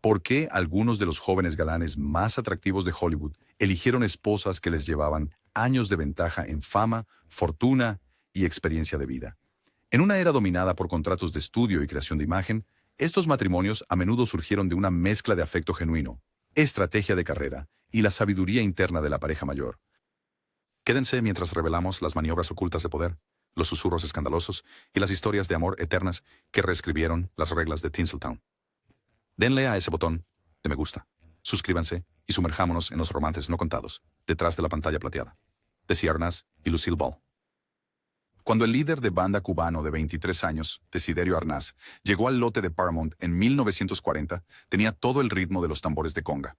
¿Por qué algunos de los jóvenes galanes más atractivos de Hollywood eligieron esposas que les llevaban años de ventaja en fama, fortuna y experiencia de vida? En una era dominada por contratos de estudio y creación de imagen, estos matrimonios a menudo surgieron de una mezcla de afecto genuino, estrategia de carrera y la sabiduría interna de la pareja mayor. Quédense mientras revelamos las maniobras ocultas de poder, los susurros escandalosos y las historias de amor eternas que reescribieron las reglas de Tinseltown. Denle a ese botón de me gusta, suscríbanse y sumerjámonos en los romances no contados, detrás de la pantalla plateada. Desi Arnaz y Lucille Ball. Cuando el líder de banda cubano de 23 años, Desiderio Arnaz, llegó al lote de Paramount en 1940, tenía todo el ritmo de los tambores de conga.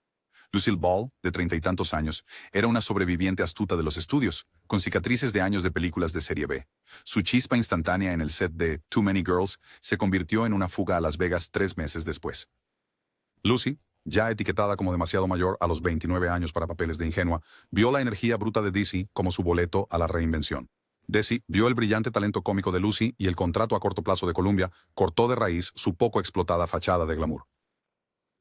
Lucille Ball, de 30 y tantos años, era una sobreviviente astuta de los estudios, con cicatrices de años de películas de serie B. Su chispa instantánea en el set de Too Many Girls se convirtió en una fuga a Las Vegas 3 meses después. Lucy, ya etiquetada como demasiado mayor a los 29 años para papeles de ingenua, vio la energía bruta de Desi como su boleto a la reinvención. Desi vio el brillante talento cómico de Lucy y el contrato a corto plazo de Columbia cortó de raíz su poco explotada fachada de glamour.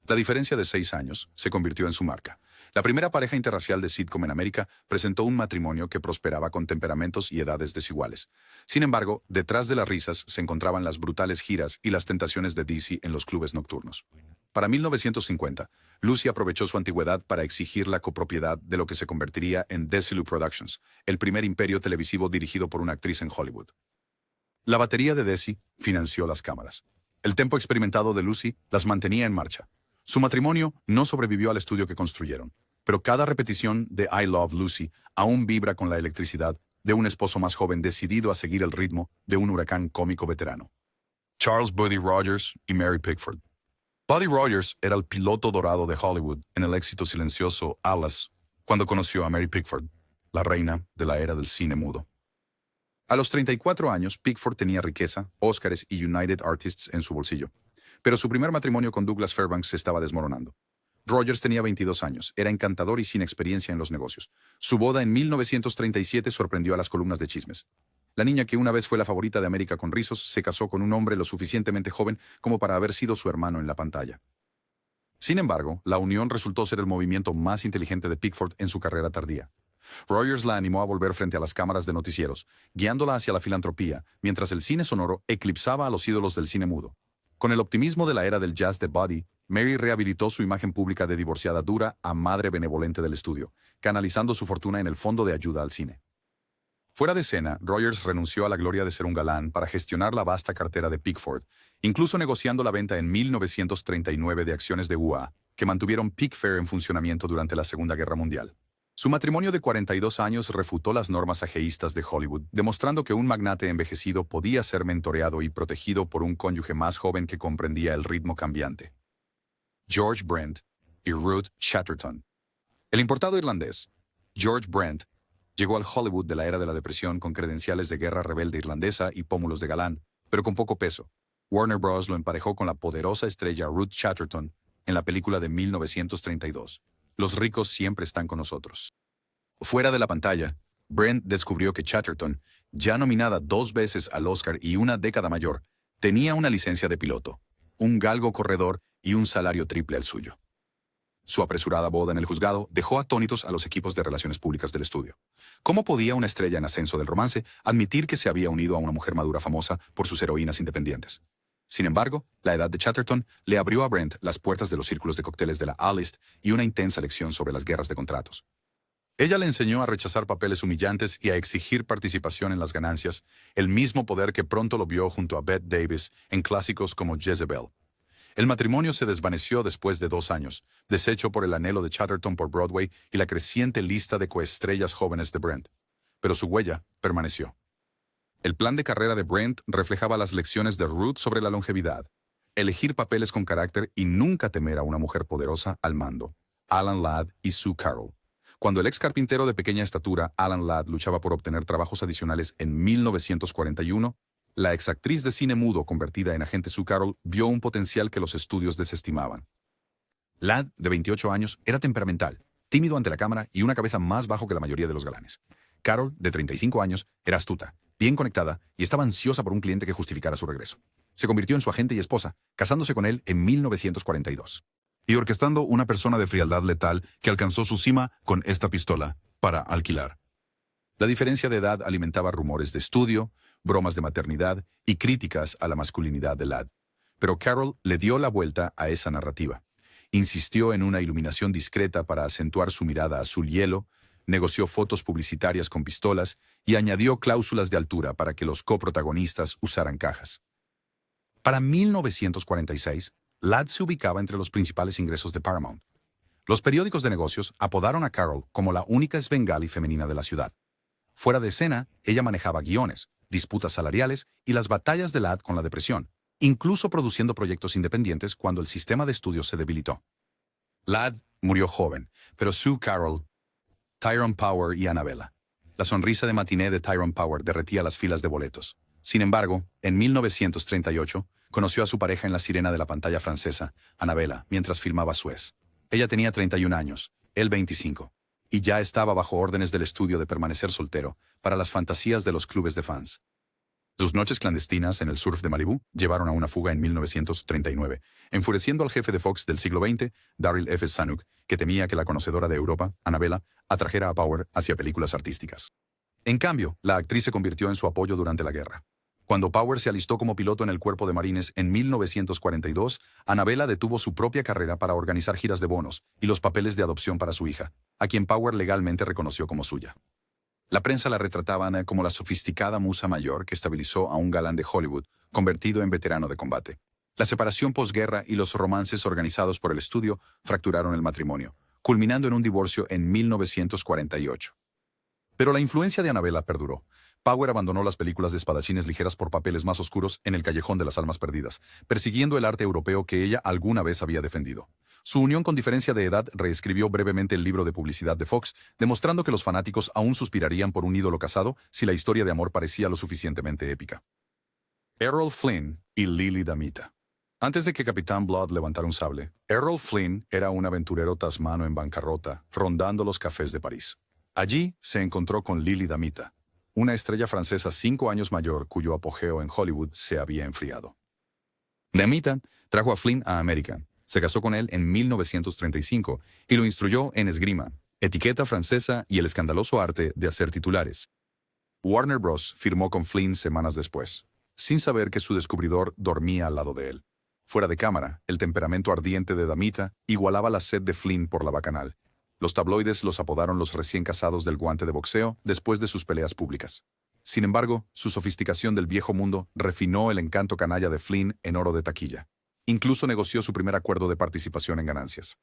La diferencia de 6 años se convirtió en su marca. La primera pareja interracial de sitcom en América presentó un matrimonio que prosperaba con temperamentos y edades desiguales. Sin embargo, detrás de las risas se encontraban las brutales giras y las tentaciones de Desi en los clubes nocturnos. Para 1950, Lucy aprovechó su antigüedad para exigir la copropiedad de lo que se convertiría en Desilu Productions, el primer imperio televisivo dirigido por una actriz en Hollywood. La batería de Desi financió las cámaras. El tempo experimentado de Lucy las mantenía en marcha. Su matrimonio no sobrevivió al estudio que construyeron, pero cada repetición de I Love Lucy aún vibra con la electricidad de un esposo más joven decidido a seguir el ritmo de un huracán cómico veterano. Charles Buddy Rogers y Mary Pickford. Buddy Rogers era el piloto dorado de Hollywood en el éxito silencioso Alice, cuando conoció a Mary Pickford, la reina de la era del cine mudo. A los 34 años, Pickford tenía riqueza, Óscares y United Artists en su bolsillo. Pero su primer matrimonio con Douglas Fairbanks se estaba desmoronando. Rogers tenía 22 años, era encantador y sin experiencia en los negocios. Su boda en 1937 sorprendió a las columnas de chismes. La niña que una vez fue la favorita de América con rizos se casó con un hombre lo suficientemente joven como para haber sido su hermano en la pantalla. Sin embargo, la unión resultó ser el movimiento más inteligente de Pickford en su carrera tardía. Rogers la animó a volver frente a las cámaras de noticieros, guiándola hacia la filantropía, mientras el cine sonoro eclipsaba a los ídolos del cine mudo. Con el optimismo de la era del jazz de Buddy, Mary rehabilitó su imagen pública de divorciada dura a madre benevolente del estudio, canalizando su fortuna en el fondo de ayuda al cine. Fuera de escena, Rogers renunció a la gloria de ser un galán para gestionar la vasta cartera de Pickford, incluso negociando la venta en 1939 de acciones de UA, que mantuvieron Pickfair en funcionamiento durante la Segunda Guerra Mundial. Su matrimonio de 42 años refutó las normas ajeístas de Hollywood, demostrando que un magnate envejecido podía ser mentoreado y protegido por un cónyuge más joven que comprendía el ritmo cambiante. George Brent y Ruth Chatterton. El importado irlandés, George Brent, llegó al Hollywood de la era de la depresión con credenciales de guerra rebelde irlandesa y pómulos de galán, pero con poco peso. Warner Bros. Lo emparejó con la poderosa estrella Ruth Chatterton en la película de 1932. Los ricos siempre están con nosotros. Fuera de la pantalla, Brent descubrió que Chatterton, ya nominada 2 veces al Oscar y una década mayor, tenía una licencia de piloto, un galgo corredor y un salario triple al suyo. Su apresurada boda en el juzgado dejó atónitos a los equipos de relaciones públicas del estudio. ¿Cómo podía una estrella en ascenso del romance admitir que se había unido a una mujer madura famosa por sus heroínas independientes? Sin embargo, la edad de Chatterton le abrió a Brent las puertas de los círculos de cócteles de la A-List y una intensa lección sobre las guerras de contratos. Ella le enseñó a rechazar papeles humillantes y a exigir participación en las ganancias, el mismo poder que pronto lo vio junto a Bette Davis en clásicos como Jezebel. El matrimonio se desvaneció después de 2 años, deshecho por el anhelo de Chatterton por Broadway y la creciente lista de coestrellas jóvenes de Brent. Pero su huella permaneció. El plan de carrera de Brent reflejaba las lecciones de Ruth sobre la longevidad, elegir papeles con carácter y nunca temer a una mujer poderosa al mando, Alan Ladd y Sue Carroll. Cuando el ex carpintero de pequeña estatura, Alan Ladd, luchaba por obtener trabajos adicionales en 1941, la exactriz de cine mudo convertida en agente Sue Carroll vio un potencial que los estudios desestimaban. Ladd, de 28 años, era temperamental, tímido ante la cámara y una cabeza más bajo que la mayoría de los galanes. Carroll, de 35 años, era astuta, bien conectada y estaba ansiosa por un cliente que justificara su regreso. Se convirtió en su agente y esposa, casándose con él en 1942. y orquestando una persona de frialdad letal que alcanzó su cima con esta pistola para alquilar. La diferencia de edad alimentaba rumores de estudio, bromas de maternidad y críticas a la masculinidad de Ladd. Pero Carroll le dio la vuelta a esa narrativa. Insistió en una iluminación discreta para acentuar su mirada azul hielo, negoció fotos publicitarias con pistolas y añadió cláusulas de altura para que los coprotagonistas usaran cajas. Para 1946, Ladd se ubicaba entre los principales ingresos de Paramount. Los periódicos de negocios apodaron a Carroll como la única Svengali femenina de la ciudad. Fuera de escena, ella manejaba guiones, disputas salariales y las batallas de Ladd con la depresión, incluso produciendo proyectos independientes cuando el sistema de estudios se debilitó. Ladd murió joven, pero Sue Carroll, Tyrone Power y Annabella. La sonrisa de matiné de Tyrone Power derretía las filas de boletos. Sin embargo, en 1938, conoció a su pareja en la sirena de la pantalla francesa, Annabella, mientras filmaba Suez. Ella tenía 31 años, él 25, y ya estaba bajo órdenes del estudio de permanecer soltero para las fantasías de los clubes de fans. Sus noches clandestinas en el surf de Malibú llevaron a una fuga en 1939, enfureciendo al jefe de Fox del siglo XX, Darryl F. Zanuck, que temía que la conocedora de Europa, Annabella, atrajera a Power hacia películas artísticas. En cambio, la actriz se convirtió en su apoyo durante la guerra. Cuando Power se alistó como piloto en el Cuerpo de Marines en 1942, Annabella detuvo su propia carrera para organizar giras de bonos y los papeles de adopción para su hija, a quien Power legalmente reconoció como suya. La prensa la retrataba como la sofisticada musa mayor que estabilizó a un galán de Hollywood, convertido en veterano de combate. La separación posguerra y los romances organizados por el estudio fracturaron el matrimonio, culminando en un divorcio en 1948. Pero la influencia de Annabella perduró. Power abandonó las películas de espadachines ligeras por papeles más oscuros en El Callejón de las Almas Perdidas, persiguiendo el arte europeo que ella alguna vez había defendido. Su unión con diferencia de edad reescribió brevemente el libro de publicidad de Fox, demostrando que los fanáticos aún suspirarían por un ídolo casado si la historia de amor parecía lo suficientemente épica. Errol Flynn y Lily Damita. Antes de que Capitán Blood levantara un sable, Errol Flynn era un aventurero tasmano en bancarrota, rondando los cafés de París. Allí se encontró con Lily Damita, una estrella francesa 5 años mayor cuyo apogeo en Hollywood se había enfriado. Damita trajo a Flynn a América. Se casó con él en 1935 y lo instruyó en esgrima, etiqueta francesa y el escandaloso arte de hacer titulares. Warner Bros. Firmó con Flynn semanas después, sin saber que su descubridor dormía al lado de él. Fuera de cámara, el temperamento ardiente de Damita igualaba la sed de Flynn por la bacanal. Los tabloides los apodaron los recién casados del guante de boxeo después de sus peleas públicas. Sin embargo, su sofisticación del viejo mundo refinó el encanto canalla de Flynn en oro de taquilla. Incluso negoció su primer acuerdo de participación en ganancias.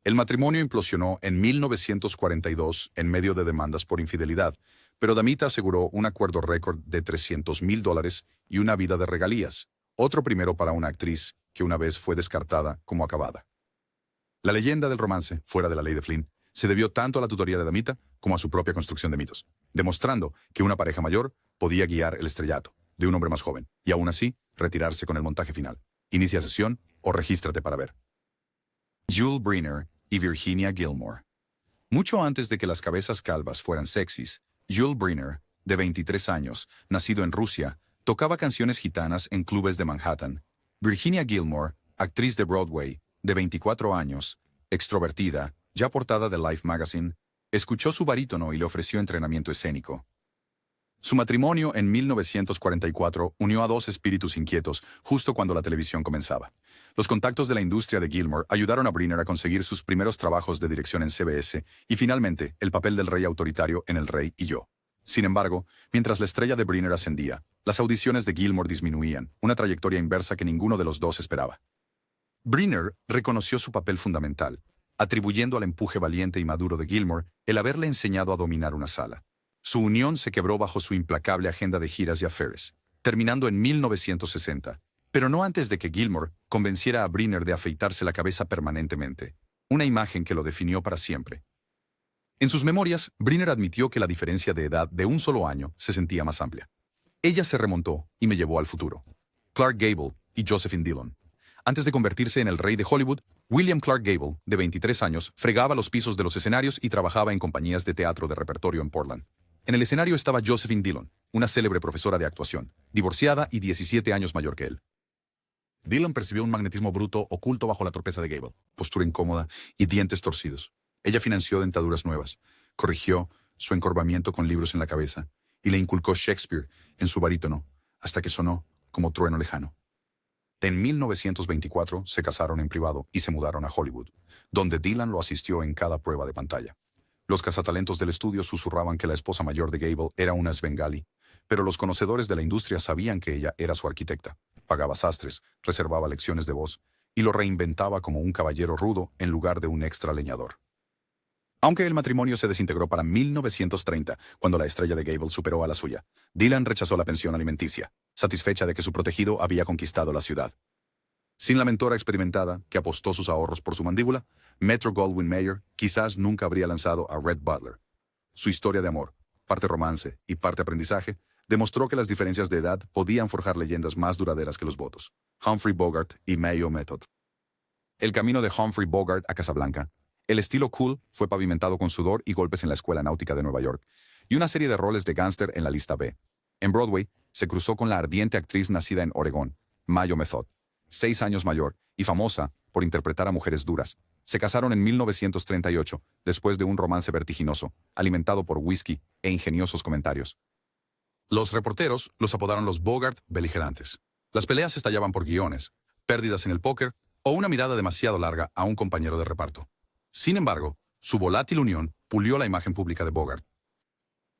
El matrimonio implosionó en 1942 en medio de demandas por infidelidad, pero Damita aseguró un acuerdo récord de $300,000 y una vida de regalías, otro primero para una actriz que una vez fue descartada como acabada. La leyenda del romance, fuera de la ley de Flynn, se debió tanto a la tutoría de Damita como a su propia construcción de mitos, demostrando que una pareja mayor podía guiar el estrellato de un hombre más joven y aún así retirarse con el montaje final. Inicia sesión o regístrate para ver. Yul Brynner y Virginia Gilmore. Mucho antes de que las cabezas calvas fueran sexys, Yul Brynner, de 23 años, nacido en Rusia, tocaba canciones gitanas en clubes de Manhattan. Virginia Gilmore, actriz de Broadway, de 24 años, extrovertida, ya portada de Life Magazine, escuchó su barítono y le ofreció entrenamiento escénico. Su matrimonio en 1944 unió a dos espíritus inquietos justo cuando la televisión comenzaba. Los contactos de la industria de Gilmore ayudaron a Brynner a conseguir sus primeros trabajos de dirección en CBS y finalmente el papel del rey autoritario en El Rey y Yo. Sin embargo, mientras la estrella de Brynner ascendía, las audiciones de Gilmore disminuían, una trayectoria inversa que ninguno de los dos esperaba. Brynner reconoció su papel fundamental, atribuyendo al empuje valiente y maduro de Gilmore el haberle enseñado a dominar una sala. Su unión se quebró bajo su implacable agenda de giras y affaires, terminando en 1960, pero no antes de que Gilmore convenciera a Brynner de afeitarse la cabeza permanentemente, una imagen que lo definió para siempre. En sus memorias, Brynner admitió que la diferencia de edad de un solo año se sentía más amplia. Ella se remontó y me llevó al futuro. Clark Gable y Josephine Dillon. Antes de convertirse en el rey de Hollywood, William Clark Gable, de 23 años, fregaba los pisos de los escenarios y trabajaba en compañías de teatro de repertorio en Portland. En el escenario estaba Josephine Dillon, una célebre profesora de actuación, divorciada y 17 años mayor que él. Dylan percibió un magnetismo bruto oculto bajo la torpeza de Gable. Postura incómoda y dientes torcidos. Ella financió dentaduras nuevas, corrigió su encorvamiento con libros en la cabeza y le inculcó Shakespeare en su barítono hasta que sonó como trueno lejano. En 1924 se casaron en privado y se mudaron a Hollywood, donde Dylan lo asistió en cada prueba de pantalla. Los cazatalentos del estudio susurraban que la esposa mayor de Gable era una Svengali, pero los conocedores de la industria sabían que ella era su arquitecta. Pagaba sastres, reservaba lecciones de voz y lo reinventaba como un caballero rudo en lugar de un extra leñador. Aunque el matrimonio se desintegró para 1930, cuando la estrella de Gable superó a la suya, Dylan rechazó la pensión alimenticia, satisfecha de que su protegido había conquistado la ciudad. Sin la mentora experimentada, que apostó sus ahorros por su mandíbula, Metro-Goldwyn-Mayer quizás nunca habría lanzado a Red Butler. Su historia de amor, parte romance y parte aprendizaje, demostró que las diferencias de edad podían forjar leyendas más duraderas que los votos. Humphrey Bogart y Mayo Method. El camino de Humphrey Bogart a Casablanca. El estilo cool fue pavimentado con sudor y golpes en la Escuela Náutica de Nueva York, y una serie de roles de gángster en la lista B. En Broadway, se cruzó con la ardiente actriz nacida en Oregón, Mayo Method, 6 años mayor y famosa por interpretar a mujeres duras. Se casaron en 1938, después de un romance vertiginoso, alimentado por whisky e ingeniosos comentarios. Los reporteros los apodaron los Bogart beligerantes. Las peleas estallaban por guiones, pérdidas en el póker o una mirada demasiado larga a un compañero de reparto. Sin embargo, su volátil unión pulió la imagen pública de Bogart.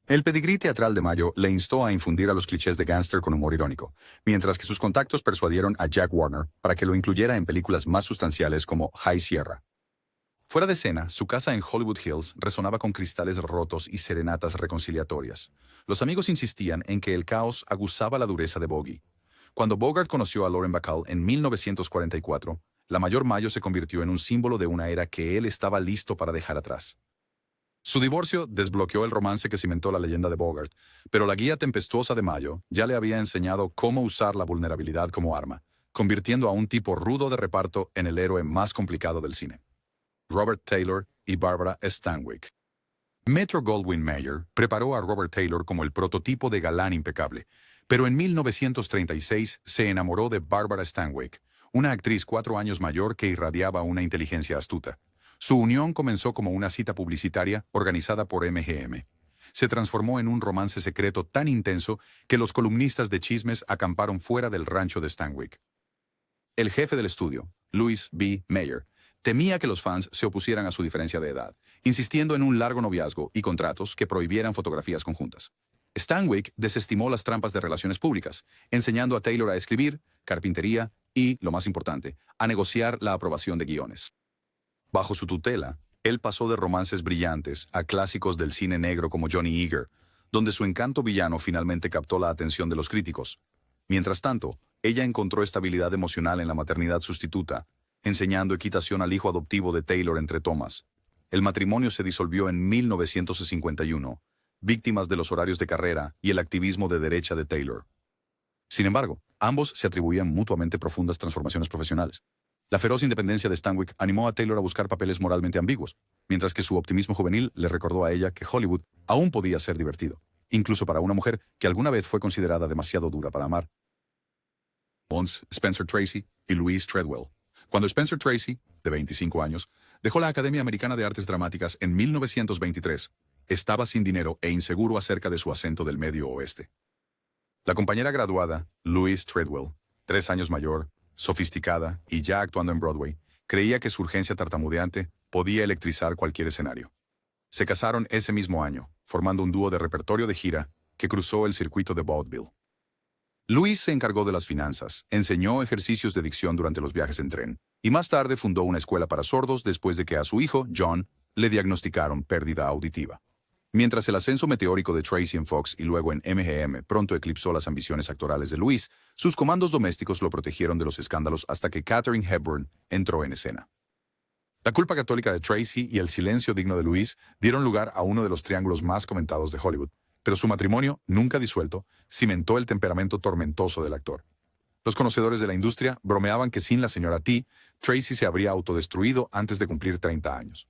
El pedigrí teatral de Mayo le instó a infundir a los clichés de gángster con humor irónico, mientras que sus contactos persuadieron a Jack Warner para que lo incluyera en películas más sustanciales como High Sierra. Fuera de escena, su casa en Hollywood Hills resonaba con cristales rotos y serenatas reconciliatorias. Los amigos insistían en que el caos aguzaba la dureza de Bogey. Cuando Bogart conoció a Lauren Bacall en 1944, la mayor Mayo se convirtió en un símbolo de una era que él estaba listo para dejar atrás. Su divorcio desbloqueó el romance que cimentó la leyenda de Bogart, pero la guía tempestuosa de Mayo ya le había enseñado cómo usar la vulnerabilidad como arma, convirtiendo a un tipo rudo de reparto en el héroe más complicado del cine. Robert Taylor y Barbara Stanwyck. Metro-Goldwyn-Mayer preparó a Robert Taylor como el prototipo de galán impecable, pero en 1936 se enamoró de Barbara Stanwyck, una actriz 4 años mayor que irradiaba una inteligencia astuta. Su unión comenzó como una cita publicitaria organizada por MGM. Se transformó en un romance secreto tan intenso que los columnistas de chismes acamparon fuera del rancho de Stanwyck. El jefe del estudio, Louis B. Mayer, temía que los fans se opusieran a su diferencia de edad, insistiendo en un largo noviazgo y contratos que prohibieran fotografías conjuntas. Stanwyck desestimó las trampas de relaciones públicas, enseñando a Taylor a escribir, carpintería y, lo más importante, a negociar la aprobación de guiones. Bajo su tutela, él pasó de romances brillantes a clásicos del cine negro como Johnny Eager, donde su encanto villano finalmente captó la atención de los críticos. Mientras tanto, ella encontró estabilidad emocional en la maternidad sustituta, enseñando equitación al hijo adoptivo de Taylor entre tomas. El matrimonio se disolvió en 1951, víctimas de los horarios de carrera y el activismo de derecha de Taylor. Sin embargo, ambos se atribuían mutuamente profundas transformaciones profesionales. La feroz independencia de Stanwyck animó a Taylor a buscar papeles moralmente ambiguos, mientras que su optimismo juvenil le recordó a ella que Hollywood aún podía ser divertido, incluso para una mujer que alguna vez fue considerada demasiado dura para amar. Once, Spencer Tracy y Louise Treadwell. Cuando Spencer Tracy, de 25 años, dejó la Academia Americana de Artes Dramáticas en 1923, estaba sin dinero e inseguro acerca de su acento del Medio Oeste. La compañera graduada, Louise Treadwell, 3 años mayor, sofisticada y ya actuando en Broadway, creía que su urgencia tartamudeante podía electrizar cualquier escenario. Se casaron ese mismo año, formando un dúo de repertorio de gira que cruzó el circuito de vaudeville. Louise se encargó de las finanzas, enseñó ejercicios de dicción durante los viajes en tren, y más tarde fundó una escuela para sordos después de que a su hijo, John, le diagnosticaron pérdida auditiva. Mientras el ascenso meteórico de Tracy en Fox y luego en MGM pronto eclipsó las ambiciones actorales de Louise, sus comandos domésticos lo protegieron de los escándalos hasta que Katharine Hepburn entró en escena. La culpa católica de Tracy y el silencio digno de Louise dieron lugar a uno de los triángulos más comentados de Hollywood, pero su matrimonio, nunca disuelto, cimentó el temperamento tormentoso del actor. Los conocedores de la industria bromeaban que sin la señora T, Tracy se habría autodestruido antes de cumplir 30 años.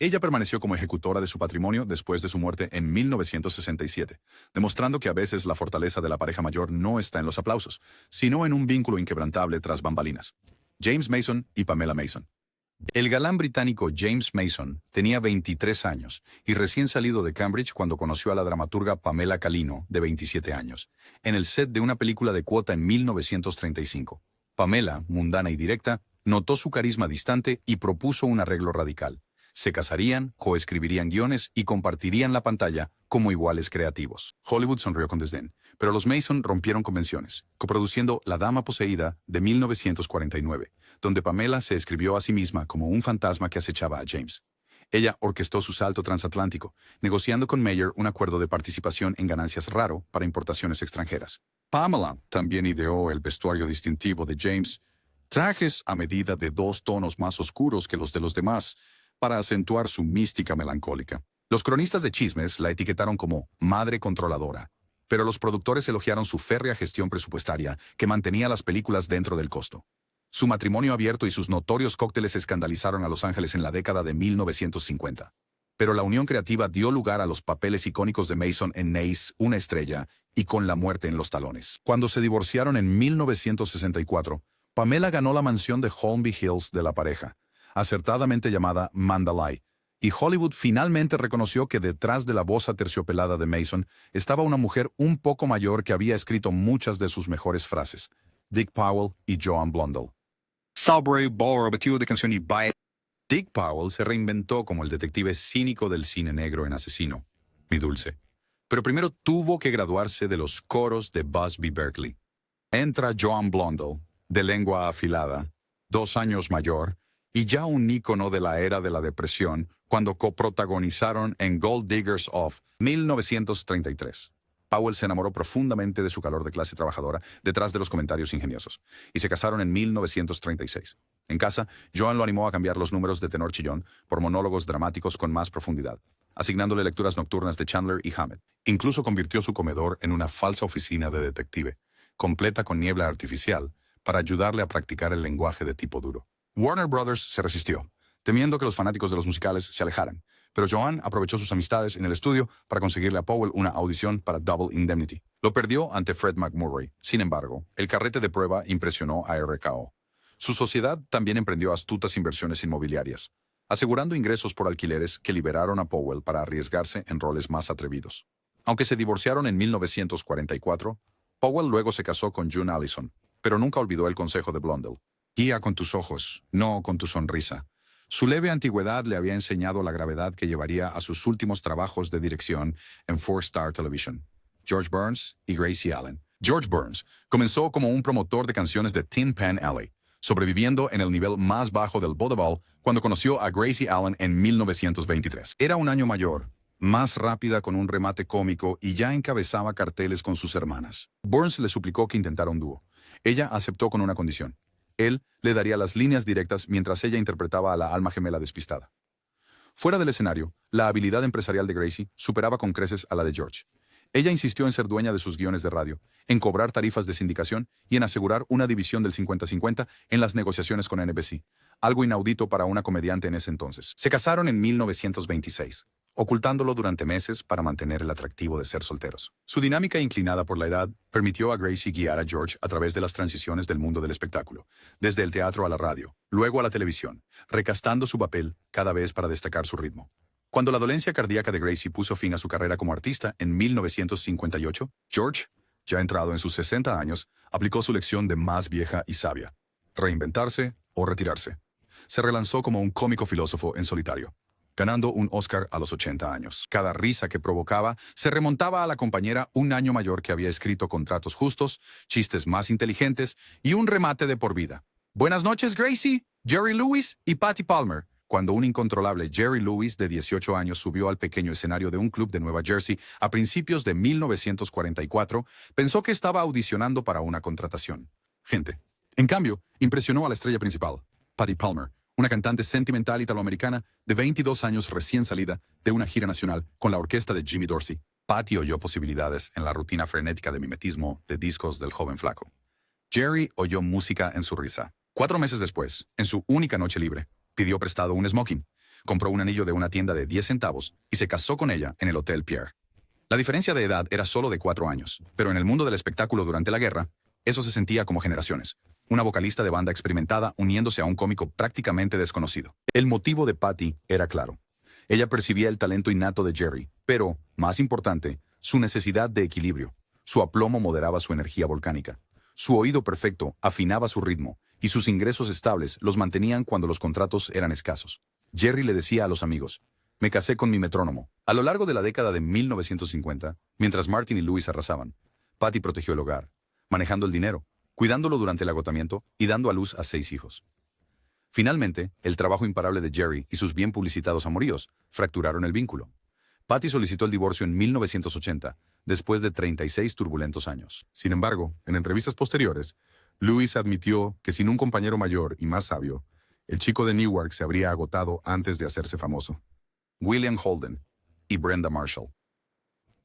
Ella permaneció como ejecutora de su patrimonio después de su muerte en 1967, demostrando que a veces la fortaleza de la pareja mayor no está en los aplausos, sino en un vínculo inquebrantable tras bambalinas. James Mason y Pamela Mason. El galán británico James Mason tenía 23 años y recién salido de Cambridge cuando conoció a la dramaturga Pamela Calino, de 27 años, en el set de una película de cuota en 1935. Pamela, mundana y directa, notó su carisma distante y propuso un arreglo radical. Se casarían, coescribirían guiones y compartirían la pantalla como iguales creativos. Hollywood sonrió con desdén, pero los Mason rompieron convenciones, coproduciendo La Dama Poseída de 1949, donde Pamela se escribió a sí misma como un fantasma que acechaba a James. Ella orquestó su salto transatlántico, negociando con Mayer un acuerdo de participación en ganancias raro para importaciones extranjeras. Pamela también ideó el vestuario distintivo de James, trajes a medida de 2 tonos más oscuros que los de los demás, para acentuar su mística melancólica. Los cronistas de chismes la etiquetaron como madre controladora, pero los productores elogiaron su férrea gestión presupuestaria que mantenía las películas dentro del costo. Su matrimonio abierto y sus notorios cócteles escandalizaron a Los Ángeles en la década de 1950. Pero la unión creativa dio lugar a los papeles icónicos de Mason en Nace, Una estrella, y Con la muerte en los talones. Cuando se divorciaron en 1964, Pamela ganó la mansión de Holmby Hills de la pareja, acertadamente llamada Mandalay, y Hollywood finalmente reconoció que detrás de la voz aterciopelada de Mason estaba una mujer un poco mayor que había escrito muchas de sus mejores frases, Dick Powell y Joan Blondell. Salisbury Ballroom batió de canción y baile. Dick Powell se reinventó como el detective cínico del cine negro en Asesino, mi dulce. Pero primero tuvo que graduarse de los coros de Busby Berkeley. Entra Joan Blondell, de lengua afilada, 2 años mayor, y ya un ícono de la era de la depresión, cuando coprotagonizaron en Gold Diggers of 1933. Powell se enamoró profundamente de su calor de clase trabajadora detrás de los comentarios ingeniosos, y se casaron en 1936. En casa, Joan lo animó a cambiar los números de tenor chillón por monólogos dramáticos con más profundidad, asignándole lecturas nocturnas de Chandler y Hammett. Incluso convirtió su comedor en una falsa oficina de detective, completa con niebla artificial, para ayudarle a practicar el lenguaje de tipo duro. Warner Brothers se resistió, temiendo que los fanáticos de los musicales se alejaran, pero Joan aprovechó sus amistades en el estudio para conseguirle a Powell una audición para Double Indemnity. Lo perdió ante Fred McMurray. Sin embargo, el carrete de prueba impresionó a RKO. Su sociedad también emprendió astutas inversiones inmobiliarias, asegurando ingresos por alquileres que liberaron a Powell para arriesgarse en roles más atrevidos. Aunque se divorciaron en 1944, Powell luego se casó con June Allison, pero nunca olvidó el consejo de Blondell. Guía con tus ojos, no con tu sonrisa. Su leve antigüedad le había enseñado la gravedad que llevaría a sus últimos trabajos de dirección en 4-Star Television, George Burns y Gracie Allen. George Burns comenzó como un promotor de canciones de Tin Pan Alley, sobreviviendo en el nivel más bajo del vaudeville cuando conoció a Gracie Allen en 1923. Era un año mayor, más rápida con un remate cómico y ya encabezaba carteles con sus hermanas. Burns le suplicó que intentara un dúo. Ella aceptó con una condición. Él le daría las líneas directas mientras ella interpretaba a la alma gemela despistada. Fuera del escenario, la habilidad empresarial de Gracie superaba con creces a la de George. Ella insistió en ser dueña de sus guiones de radio, en cobrar tarifas de sindicación y en asegurar una división del 50-50 en las negociaciones con NBC, algo inaudito para una comediante en ese entonces. Se casaron en 1926. Ocultándolo durante meses para mantener el atractivo de ser solteros. Su dinámica inclinada por la edad permitió a Gracie guiar a George a través de las transiciones del mundo del espectáculo, desde el teatro a la radio, luego a la televisión, recastando su papel cada vez para destacar su ritmo. Cuando la dolencia cardíaca de Gracie puso fin a su carrera como artista en 1958, George, ya entrado en sus 60 años, aplicó su lección de más vieja y sabia: reinventarse o retirarse. Se relanzó como un cómico filósofo en solitario, ganando un Oscar a los 80 años. Cada risa que provocaba se remontaba a la compañera un año mayor que había escrito contratos justos, chistes más inteligentes y un remate de por vida. Buenas noches, Gracie, Jerry Lewis y Patty Palmer. Cuando un incontrolable Jerry Lewis de 18 años subió al pequeño escenario de un club de Nueva Jersey a principios de 1944, pensó que estaba audicionando para una contratación. Gente. En cambio, impresionó a la estrella principal, Patty Palmer, una cantante sentimental italoamericana de 22 años recién salida de una gira nacional con la orquesta de Jimmy Dorsey. Patty oyó posibilidades en la rutina frenética de mimetismo de discos del joven flaco. Jerry oyó música en su risa. 4 meses después, en su única noche libre, pidió prestado un smoking. Compró un anillo de una tienda de 10 centavos y se casó con ella en el Hotel Pierre. La diferencia de edad era solo de 4 años, pero en el mundo del espectáculo durante la guerra, eso se sentía como generaciones. Una vocalista de banda experimentada uniéndose a un cómico prácticamente desconocido. El motivo de Patty era claro. Ella percibía el talento innato de Jerry, pero, más importante, su necesidad de equilibrio. Su aplomo moderaba su energía volcánica. Su oído perfecto afinaba su ritmo, y sus ingresos estables los mantenían cuando los contratos eran escasos. Jerry le decía a los amigos: «Me casé con mi metrónomo». A lo largo de la década de 1950, mientras Martin y Louis arrasaban, Patty protegió el hogar, manejando el dinero, cuidándolo durante el agotamiento y dando a luz a 6 hijos. Finalmente, el trabajo imparable de Jerry y sus bien publicitados amoríos fracturaron el vínculo. Patty solicitó el divorcio en 1980, después de 36 turbulentos años. Sin embargo, en entrevistas posteriores, Louis admitió que sin un compañero mayor y más sabio, el chico de Newark se habría agotado antes de hacerse famoso. William Holden y Brenda Marshall.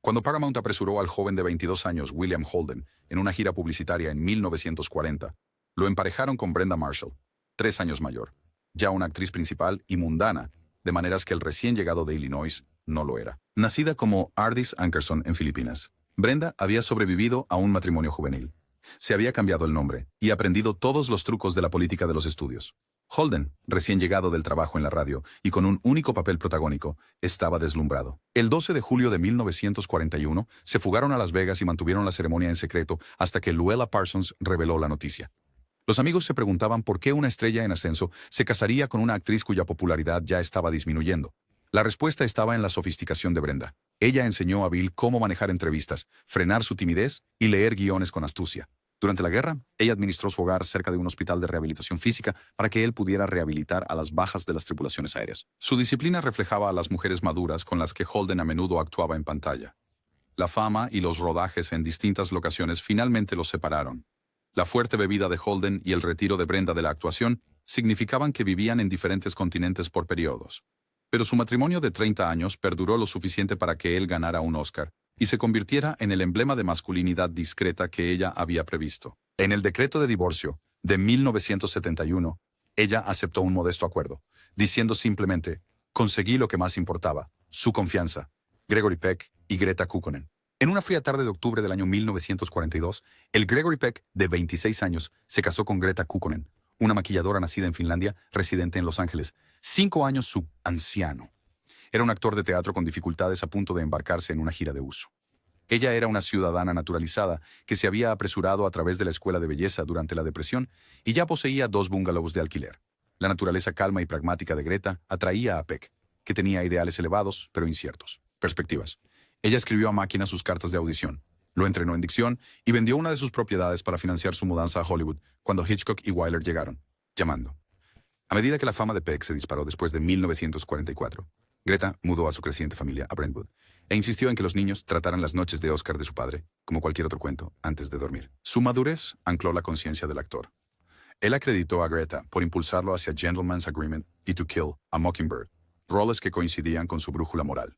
Cuando Paramount apresuró al joven de 22 años William Holden en una gira publicitaria en 1940, lo emparejaron con Brenda Marshall, 3 años mayor, ya una actriz principal y mundana, de maneras que el recién llegado de Illinois no lo era. Nacida como Ardis Ankerson en Filipinas, Brenda había sobrevivido a un matrimonio juvenil. Se había cambiado el nombre y aprendido todos los trucos de la política de los estudios. Holden, recién llegado del trabajo en la radio y con un único papel protagónico, estaba deslumbrado. El 12 de julio de 1941 se fugaron a Las Vegas y mantuvieron la ceremonia en secreto hasta que Luella Parsons reveló la noticia. Los amigos se preguntaban por qué una estrella en ascenso se casaría con una actriz cuya popularidad ya estaba disminuyendo. La respuesta estaba en la sofisticación de Brenda. Ella enseñó a Bill cómo manejar entrevistas, frenar su timidez y leer guiones con astucia. Durante la guerra, ella administró su hogar cerca de un hospital de rehabilitación física para que él pudiera rehabilitar a las bajas de las tripulaciones aéreas. Su disciplina reflejaba a las mujeres maduras con las que Holden a menudo actuaba en pantalla. La fama y los rodajes en distintas locaciones finalmente los separaron. La fuerte bebida de Holden y el retiro de Brenda de la actuación significaban que vivían en diferentes continentes por periodos. Pero su matrimonio de 30 años perduró lo suficiente para que él ganara un Oscar y se convirtiera en el emblema de masculinidad discreta que ella había previsto. En el decreto de divorcio de 1971, ella aceptó un modesto acuerdo, diciendo simplemente: «Conseguí lo que más importaba, su confianza, Gregory Peck y Greta Kukkonen». En una fría tarde de octubre del año 1942, el Gregory Peck, de 26 años, se casó con Greta Kukkonen, una maquilladora nacida en Finlandia, residente en Los Ángeles, 5 años su anciano. Era un actor de teatro con dificultades a punto de embarcarse en una gira de uso. Ella era una ciudadana naturalizada que se había apresurado a través de la escuela de belleza durante la depresión y ya poseía 2 bungalows de alquiler. La naturaleza calma y pragmática de Greta atraía a Peck, que tenía ideales elevados pero inciertos. Perspectivas. Ella escribió a máquina sus cartas de audición, lo entrenó en dicción y vendió una de sus propiedades para financiar su mudanza a Hollywood cuando Hitchcock y Wyler llegaron, llamando. A medida que la fama de Peck se disparó después de 1944, Greta mudó a su creciente familia a Brentwood e insistió en que los niños trataran las noches de Oscar de su padre, como cualquier otro cuento, antes de dormir. Su madurez ancló la conciencia del actor. Él acreditó a Greta por impulsarlo hacia Gentleman's Agreement y To Kill a Mockingbird, roles que coincidían con su brújula moral.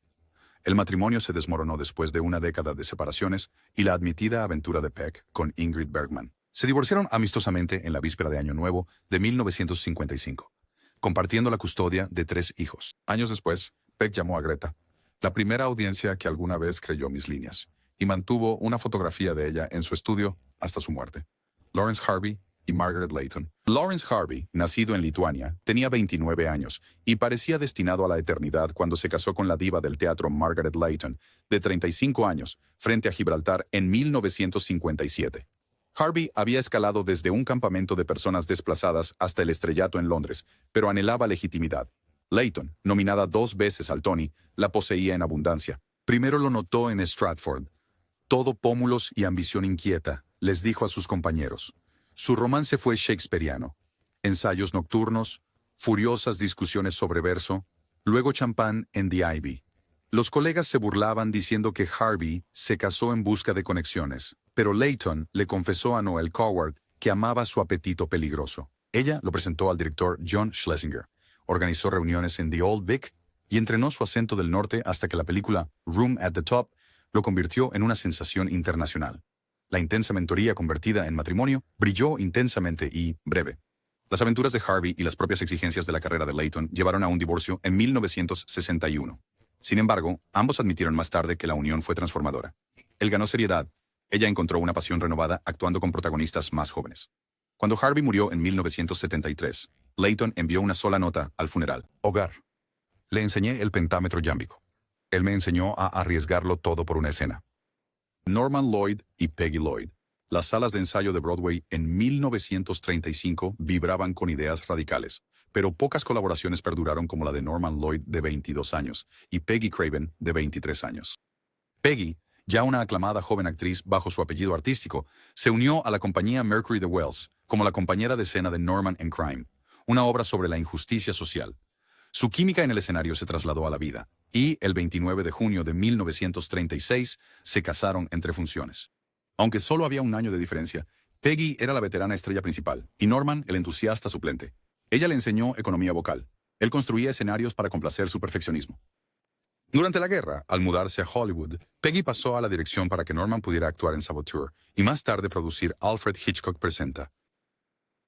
El matrimonio se desmoronó después de una década de separaciones y la admitida aventura de Peck con Ingrid Bergman. Se divorciaron amistosamente en la víspera de Año Nuevo de 1955, compartiendo la custodia de 3 hijos. Años después, Peck llamó a Greta, la primera audiencia que alguna vez creyó mis líneas, y mantuvo una fotografía de ella en su estudio hasta su muerte. Lawrence Harvey y Margaret Leighton. Lawrence Harvey, nacido en Lituania, tenía 29 años y parecía destinado a la eternidad cuando se casó con la diva del teatro Margaret Leighton, de 35 años, frente a Gibraltar en 1957. Harvey había escalado desde un campamento de personas desplazadas hasta el estrellato en Londres, pero anhelaba legitimidad. Leighton, nominada 2 veces al Tony, la poseía en abundancia. Primero lo notó en Stratford. Todo pómulos y ambición inquieta, les dijo a sus compañeros. Su romance fue shakespeariano. Ensayos nocturnos, furiosas discusiones sobre verso, luego champán en The Ivy. Los colegas se burlaban diciendo que Harvey se casó en busca de conexiones, pero Leighton le confesó a Noel Coward que amaba su apetito peligroso. Ella lo presentó al director John Schlesinger, organizó reuniones en The Old Vic y entrenó su acento del norte hasta que la película Room at the Top lo convirtió en una sensación internacional. La intensa mentoría convertida en matrimonio brilló intensamente y breve. Las aventuras de Harvey y las propias exigencias de la carrera de Layton llevaron a un divorcio en 1961. Sin embargo, ambos admitieron más tarde que la unión fue transformadora. Él ganó seriedad. Ella encontró una pasión renovada actuando con protagonistas más jóvenes. Cuando Harvey murió en 1973, Layton envió una sola nota al funeral. Hogar. Le enseñé el pentámetro yámbico. Él me enseñó a arriesgarlo todo por una escena. Norman Lloyd y Peggy Lloyd. Las salas de ensayo de Broadway en 1935 vibraban con ideas radicales, pero pocas colaboraciones perduraron como la de Norman Lloyd de 22 años y Peggy Craven de 23 años. Peggy, ya una aclamada joven actriz bajo su apellido artístico, se unió a la compañía Mercury de Wells como la compañera de escena de Norman and Crime, una obra sobre la injusticia social. Su química en el escenario se trasladó a la vida, y el 29 de junio de 1936 se casaron entre funciones. Aunque solo había un año de diferencia, Peggy era la veterana estrella principal y Norman el entusiasta suplente. Ella le enseñó economía vocal. Él construía escenarios para complacer su perfeccionismo. Durante la guerra, al mudarse a Hollywood, Peggy pasó a la dirección para que Norman pudiera actuar en Saboteur y más tarde producir Alfred Hitchcock Presenta.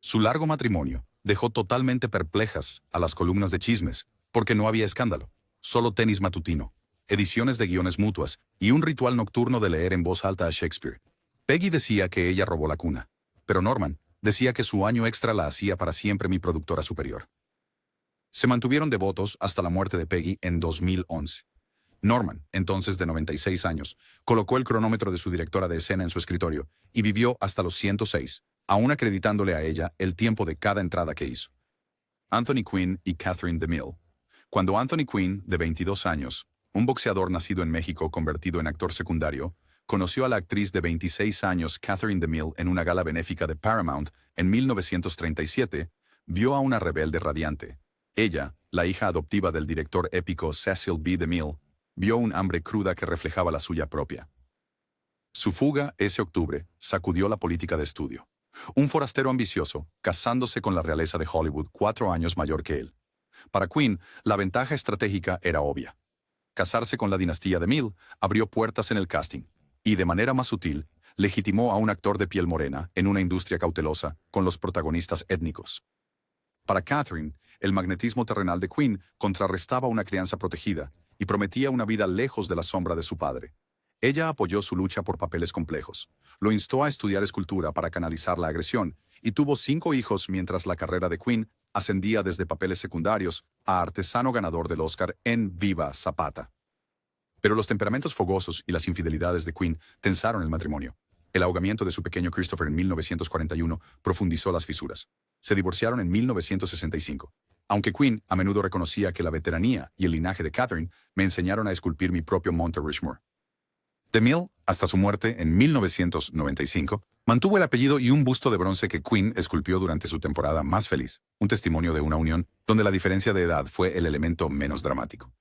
Su largo matrimonio dejó totalmente perplejas a las columnas de chismes, porque no había escándalo, solo tenis matutino, ediciones de guiones mutuas y un ritual nocturno de leer en voz alta a Shakespeare. Peggy decía que ella robó la cuna, pero Norman decía que su año extra la hacía para siempre mi productora superior. Se mantuvieron devotos hasta la muerte de Peggy en 2011. Norman, entonces de 96 años, colocó el cronómetro de su directora de escena en su escritorio y vivió hasta los 106, aún acreditándole a ella el tiempo de cada entrada que hizo. Anthony Quinn y Catherine DeMille. Cuando Anthony Quinn, de 22 años, un boxeador nacido en México convertido en actor secundario, conoció a la actriz de 26 años Catherine DeMille en una gala benéfica de Paramount en 1937, vio a una rebelde radiante. Ella, la hija adoptiva del director épico Cecil B. DeMille, vio un hambre cruda que reflejaba la suya propia. Su fuga ese octubre sacudió la política de estudio. Un forastero ambicioso, casándose con la realeza de Hollywood 4 años mayor que él. Para Quinn, la ventaja estratégica era obvia. Casarse con la dinastía DeMille abrió puertas en el casting, y de manera más sutil, legitimó a un actor de piel morena en una industria cautelosa con los protagonistas étnicos. Para Catherine, el magnetismo terrenal de Quinn contrarrestaba una crianza protegida y prometía una vida lejos de la sombra de su padre. Ella apoyó su lucha por papeles complejos, lo instó a estudiar escultura para canalizar la agresión y tuvo 5 hijos mientras la carrera de Quinn ascendía desde papeles secundarios a artesano ganador del Oscar en Viva Zapata. Pero los temperamentos fogosos y las infidelidades de Quinn tensaron el matrimonio. El ahogamiento de su pequeño Christopher en 1941 profundizó las fisuras. Se divorciaron en 1965. Aunque Quinn a menudo reconocía que la veteranía y el linaje de Catherine me enseñaron a esculpir mi propio Monte Rushmore. DeMille, hasta su muerte en 1995, mantuvo el apellido y un busto de bronce que Quinn esculpió durante su temporada más feliz, un testimonio de una unión donde la diferencia de edad fue el elemento menos dramático.